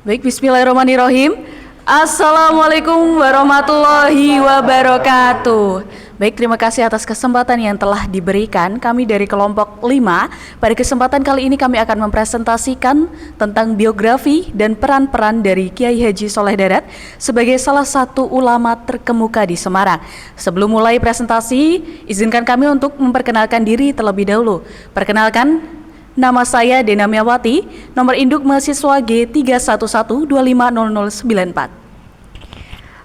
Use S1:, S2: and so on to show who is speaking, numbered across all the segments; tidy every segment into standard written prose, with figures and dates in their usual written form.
S1: Baik, bismillahirrahmanirrahim. Assalamualaikum warahmatullahi wabarakatuh. Baik, terima kasih atas kesempatan yang telah diberikan kami dari kelompok 5. Pada kesempatan kali ini kami akan mempresentasikan tentang biografi dan peran-peran dari Kiai Haji Soleh Darat sebagai salah satu ulama terkemuka di Semarang. Sebelum mulai presentasi, izinkan kami untuk memperkenalkan diri terlebih dahulu. Perkenalkan, nama saya Dena Miawati, nomor induk mahasiswa G311250094.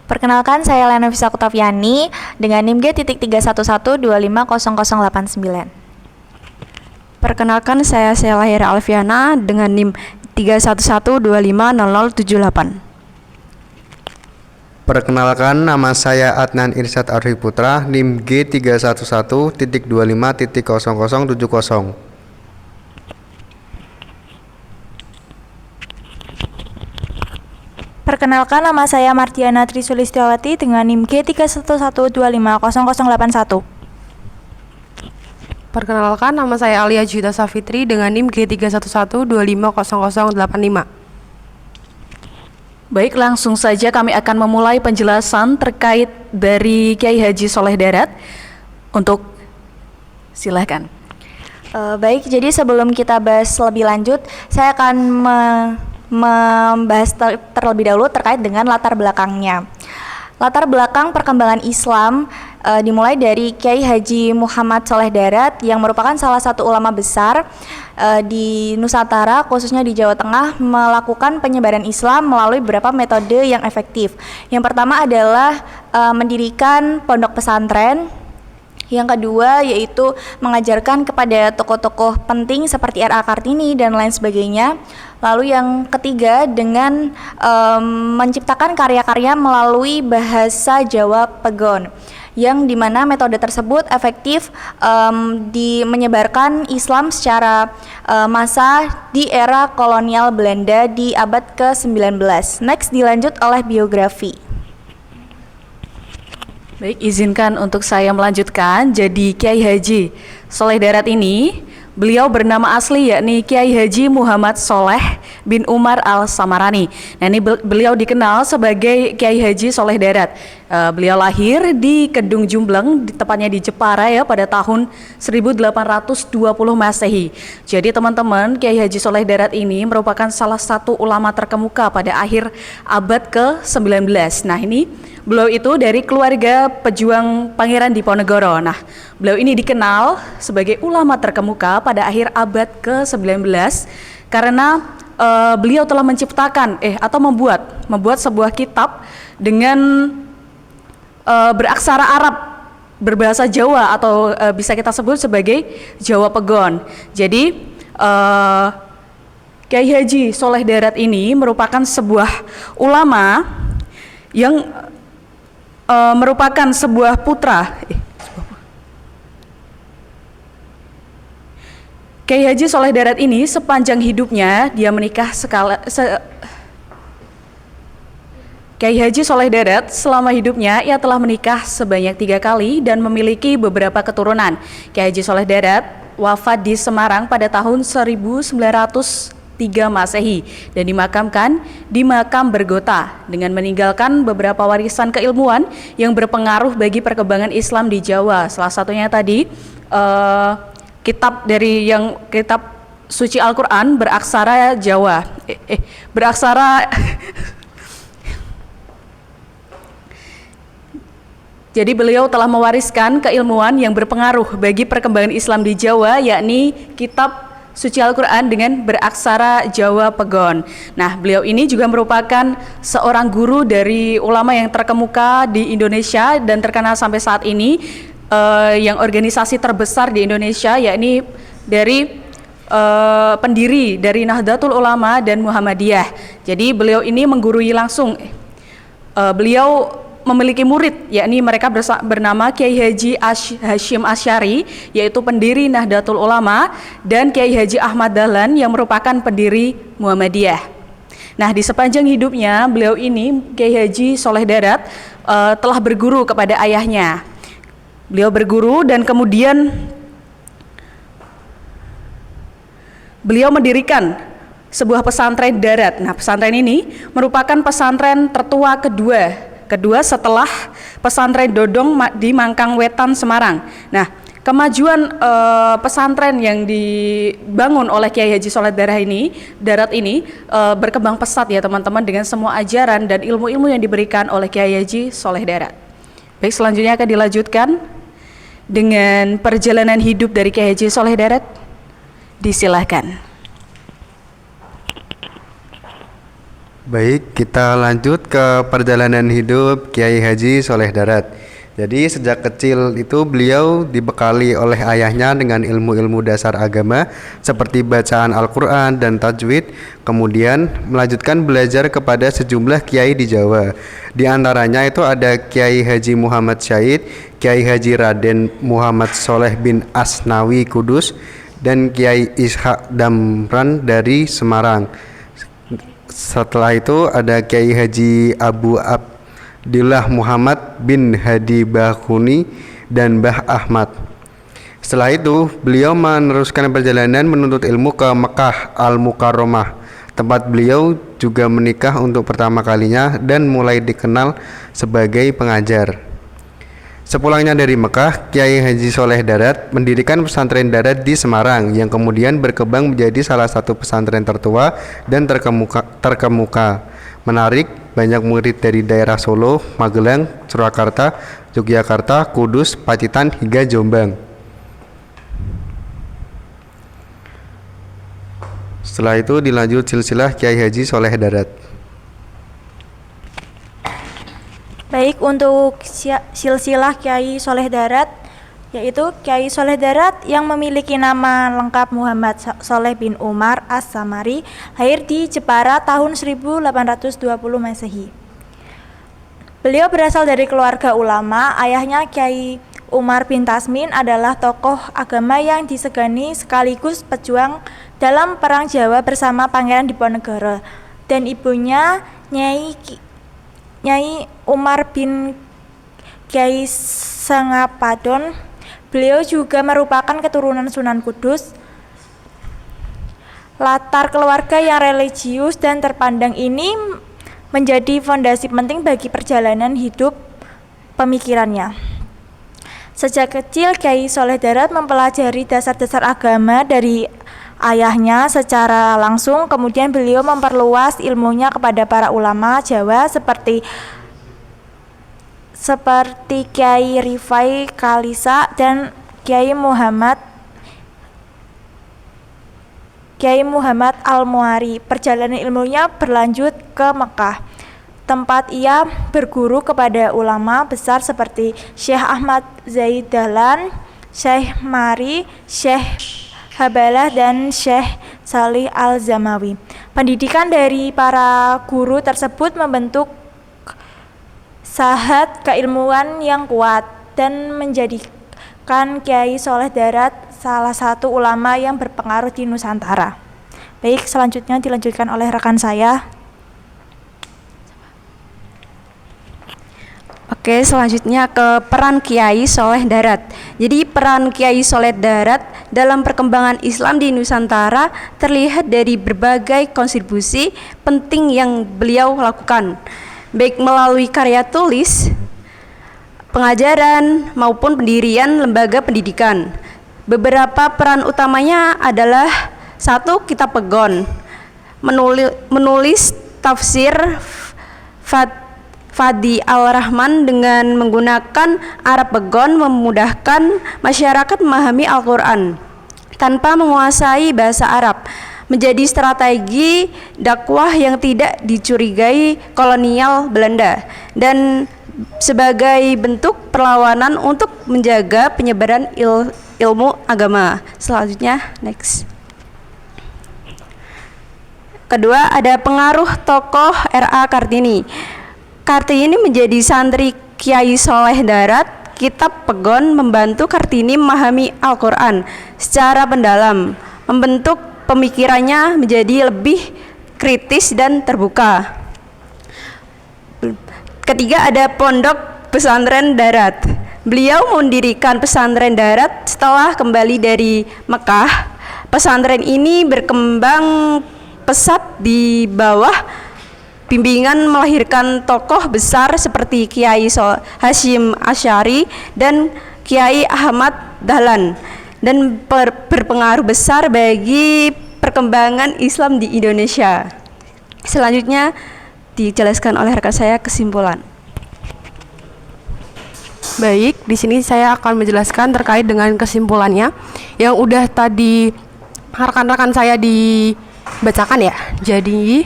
S2: Perkenalkan, saya Lena Visa Kutaviani dengan NIM G.311250089.
S3: Perkenalkan, saya Selahira Alfiana dengan NIM 311250078.
S4: Perkenalkan, nama saya Adnan Irsyad Arfi Putra, NIM G311.25.0070.
S2: Perkenalkan, nama saya Mardiana Trisulistiawati dengan NIM G311250081.
S3: Perkenalkan, nama saya Alia Juwita Safitri dengan NIM G311250085.
S1: Baik, langsung saja kami akan memulai penjelasan terkait dari Kiai Haji Soleh Darat. Silahkan.
S2: Baik, jadi sebelum kita bahas lebih lanjut, saya akan membahas terlebih dahulu terkait dengan latar belakangnya. Latar belakang perkembangan Islam dimulai dari Kiai Haji Muhammad Soleh Darat yang merupakan salah satu ulama besar di Nusantara, khususnya di Jawa Tengah, melakukan penyebaran Islam melalui beberapa metode yang efektif. Yang pertama adalah mendirikan pondok pesantren. Yang kedua yaitu mengajarkan kepada tokoh-tokoh penting seperti R.A. Kartini dan lain sebagainya. Lalu yang ketiga dengan menciptakan karya-karya melalui bahasa Jawa Pegon, yang dimana metode tersebut efektif menyebarkan Islam secara massa di era kolonial Belanda di abad ke-19. Next dilanjut oleh biografi.
S1: Baik, izinkan untuk saya melanjutkan. Jadi Kiai Haji Soleh Darat ini, beliau bernama asli yakni Kiai Haji Muhammad Soleh bin Umar Al-Samarani. Nah, ini beliau dikenal sebagai Kiai Haji Soleh Darat. Beliau lahir di Kedung Jumbleng, tepatnya di Jepara ya, pada tahun 1820 Masehi. Jadi teman-teman, Kiai Haji Soleh Darat ini merupakan salah satu ulama terkemuka pada akhir abad ke-19. Nah, ini beliau itu dari keluarga pejuang Pangeran Diponegoro. Nah, beliau ini dikenal sebagai ulama terkemuka pada akhir abad ke-19 karena beliau telah menciptakan atau membuat sebuah kitab dengan beraksara Arab berbahasa Jawa atau bisa kita sebut sebagai Jawa Pegon. Jadi Kiai Haji Soleh Darat ini merupakan sebuah ulama yang merupakan sebuah putra. Kiai Haji Soleh Darat ini sepanjang hidupnya dia menikah Kiai Haji Soleh Darat selama hidupnya ia telah menikah sebanyak 3 kali dan memiliki beberapa keturunan. Kiai Haji Soleh Darat wafat di Semarang pada tahun 1903 Masehi dan dimakamkan di makam Bergota dengan meninggalkan beberapa warisan keilmuan yang berpengaruh bagi perkembangan Islam di Jawa. Salah satunya tadi kitab suci Al-Quran beraksara Jawa, Jadi beliau telah mewariskan keilmuan yang berpengaruh bagi perkembangan Islam di Jawa, yakni kitab suci Al-Quran dengan beraksara Jawa Pegon. Nah, beliau ini juga merupakan seorang guru dari ulama yang terkemuka di Indonesia dan terkenal sampai saat ini, yang organisasi terbesar di Indonesia, yakni dari pendiri dari Nahdlatul Ulama dan Muhammadiyah. Jadi beliau ini menggurui langsung. Beliau memiliki murid, yakni mereka bernama Kiai Haji Hashim Asy'ari, yaitu pendiri Nahdlatul Ulama, dan Kiai Haji Ahmad Dahlan yang merupakan pendiri Muhammadiyah. Nah, di sepanjang hidupnya beliau ini, Kiai Haji Soleh Darat, telah berguru kepada ayahnya. Beliau berguru dan kemudian beliau mendirikan sebuah pesantren darat. Nah, pesantren ini merupakan pesantren tertua kedua setelah pesantren Dodong di Mangkang Wetan, Semarang. Nah, kemajuan pesantren yang dibangun oleh Kiai Haji Soleh Darat ini berkembang pesat ya teman-teman, dengan semua ajaran dan ilmu-ilmu yang diberikan oleh Kiai Haji Soleh Darat. Baik, selanjutnya akan dilanjutkan dengan perjalanan hidup dari Kiai Haji Soleh Darat. Disilahkan.
S4: Baik, kita lanjut ke perjalanan hidup Kiai Haji Soleh Darat. Jadi sejak kecil itu beliau dibekali oleh ayahnya dengan ilmu-ilmu dasar agama seperti bacaan Al-Quran dan tajwid, kemudian melanjutkan belajar kepada sejumlah kiai di Jawa. Di antaranya itu ada Kiai Haji Muhammad Syahid, Kiai Haji Raden Muhammad Soleh bin Asnawi Kudus, dan Kiai Ishak Damran dari Semarang. Setelah itu ada Kiai Haji Abu Abdillah Muhammad bin Hadi Bakuni dan Mbah Ahmad. Setelah itu beliau meneruskan perjalanan menuntut ilmu ke Mekah Al-Mukarramah, tempat beliau juga menikah untuk pertama kalinya dan mulai dikenal sebagai pengajar. Sepulangnya dari Mekah, Kiai Haji Soleh Darat mendirikan pesantren darat di Semarang yang kemudian berkembang menjadi salah satu pesantren tertua dan terkemuka. Menarik, banyak murid dari daerah Solo, Magelang, Surakarta, Yogyakarta, Kudus, Pacitan, hingga Jombang. Setelah itu dilanjut silsilah Kiai Haji Soleh Darat.
S2: Baik, untuk silsilah Kiai Soleh Darat, yaitu Kiai Soleh Darat yang memiliki nama lengkap Muhammad Soleh bin Umar As-Samari, lahir di Jepara tahun 1820 Masehi. Beliau berasal dari keluarga ulama. Ayahnya Kiai Umar bin Tasmin adalah tokoh agama yang disegani sekaligus pejuang dalam Perang Jawa bersama Pangeran Diponegoro, dan ibunya Nyai Umar bin Kiai Sengapadon. Beliau juga merupakan keturunan Sunan Kudus. Latar keluarga yang religius dan terpandang ini menjadi fondasi penting bagi perjalanan hidup pemikirannya. Sejak kecil, Kiai Soleh Darat mempelajari dasar-dasar agama dari ayahnya secara langsung, kemudian beliau memperluas ilmunya kepada para ulama Jawa seperti Kiai Rifai Kalisa dan Kiai Muhammad Al-Muari. Perjalanan ilmunya berlanjut ke Mekah, tempat ia berguru kepada ulama besar seperti Syekh Ahmad Zaid Dahlan, Syekh Mari, Syekh Habalah, dan Syekh Salih Al-Zamawi. Pendidikan dari para guru tersebut membentuk sahat keilmuan yang kuat dan menjadikan Kiai Soleh Darat salah satu ulama yang berpengaruh di Nusantara. Baik, selanjutnya dilanjutkan oleh rekan saya.
S3: Oke, selanjutnya ke peran Kiai Soleh Darat. Jadi peran Kiai Soleh Darat dalam perkembangan Islam di Nusantara terlihat dari berbagai kontribusi penting yang beliau lakukan, baik melalui karya tulis, pengajaran, maupun pendirian lembaga pendidikan. Beberapa peran utamanya adalah: 1. Kitab Pegon, menulis tafsir Fadi Al-Rahman dengan menggunakan Arab Pegon, memudahkan masyarakat memahami Al-Quran tanpa menguasai bahasa Arab, menjadi strategi dakwah yang tidak dicurigai kolonial Belanda, dan sebagai bentuk perlawanan untuk menjaga penyebaran ilmu agama. Selanjutnya, next. Kedua, ada pengaruh tokoh R.A. Kartini. Kartini menjadi santri Kiai Soleh Darat. Kitab Pegon membantu Kartini memahami Al-Quran secara mendalam, membentuk pemikirannya menjadi lebih kritis dan terbuka. Ketiga, ada Pondok Pesantren Darat. Beliau mendirikan pesantren darat setelah kembali dari Mekah. Pesantren ini berkembang pesat di bawah bimbingan melahirkan tokoh besar seperti Kiai Hasyim Asy'ari dan Kiai Ahmad Dahlan, dan berpengaruh besar bagi perkembangan Islam di Indonesia. Selanjutnya dijelaskan oleh rekan saya kesimpulan.
S5: Baik, di sini saya akan menjelaskan terkait dengan kesimpulannya yang udah tadi rekan-rekan saya dibacakan ya. Jadi,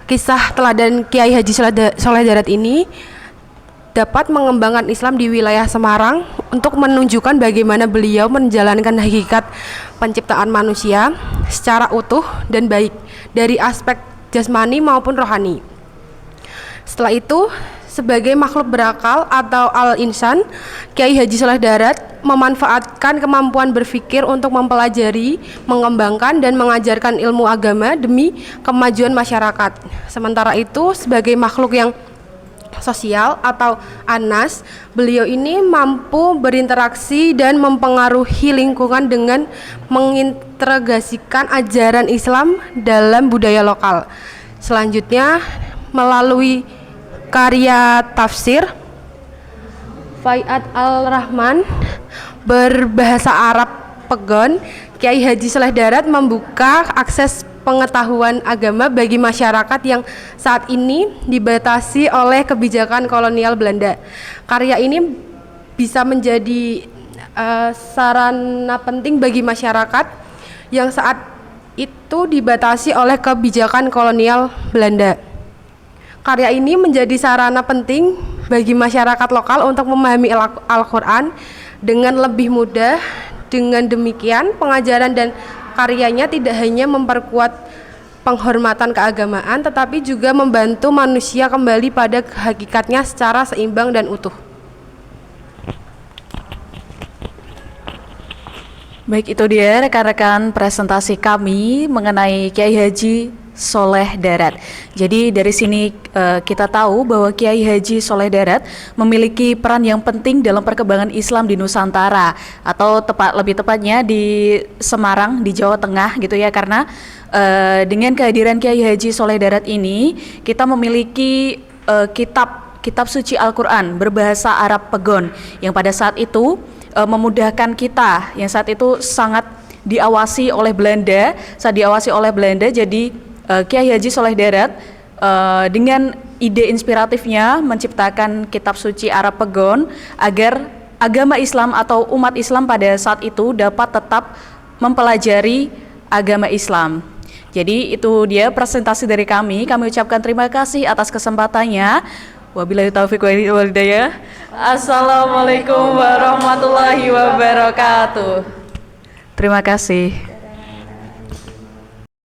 S5: kisah teladan Kiai Haji Sholeh Darat ini dapat mengembangkan Islam di wilayah Semarang untuk menunjukkan bagaimana beliau menjalankan hakikat penciptaan manusia secara utuh dan baik dari aspek jasmani maupun rohani. Setelah itu, sebagai makhluk berakal atau al-insan, Kiai Haji Sholeh Darat memanfaatkan kemampuan berpikir untuk mempelajari, mengembangkan, dan mengajarkan ilmu agama demi kemajuan masyarakat. Sementara itu, sebagai makhluk yang sosial atau anas, beliau ini mampu berinteraksi dan mempengaruhi lingkungan dengan mengintegrasikan ajaran Islam dalam budaya lokal. Selanjutnya, melalui karya tafsir Fai'at Al-Rahman berbahasa Arab Pegon, Kiai Haji Sholeh Darat membuka akses pengetahuan agama bagi masyarakat yang saat ini dibatasi oleh kebijakan kolonial Belanda. Karya ini bisa menjadi sarana penting bagi masyarakat yang saat itu dibatasi oleh kebijakan kolonial Belanda. Karya ini menjadi sarana penting bagi masyarakat lokal untuk memahami Al-Quran dengan lebih mudah. Dengan demikian, pengajaran dan karyanya tidak hanya memperkuat penghormatan keagamaan, tetapi juga membantu manusia kembali pada hakikatnya secara seimbang dan utuh.
S1: Baik, itu dia rekan-rekan presentasi kami mengenai Kiai Haji Sholeh Darat. Jadi dari sini kita tahu bahwa Kiai Haji Sholeh Darat memiliki peran yang penting dalam perkembangan Islam di Nusantara, atau lebih tepatnya di Semarang, di Jawa Tengah gitu ya, karena dengan kehadiran Kiai Haji Sholeh Darat ini kita memiliki kitab suci Al-Quran berbahasa Arab Pegon yang pada saat itu memudahkan kita, yang saat itu sangat diawasi oleh Belanda, jadi Kiai Haji Sholeh Darat dengan ide inspiratifnya menciptakan kitab suci Arab Pegon agar agama Islam atau umat Islam pada saat itu dapat tetap mempelajari agama Islam. Jadi itu dia presentasi dari kami ucapkan terima kasih atas kesempatannya. Wabillahi taufiq wal hidayah. Assalamualaikum warahmatullahi wabarakatuh. Terima kasih.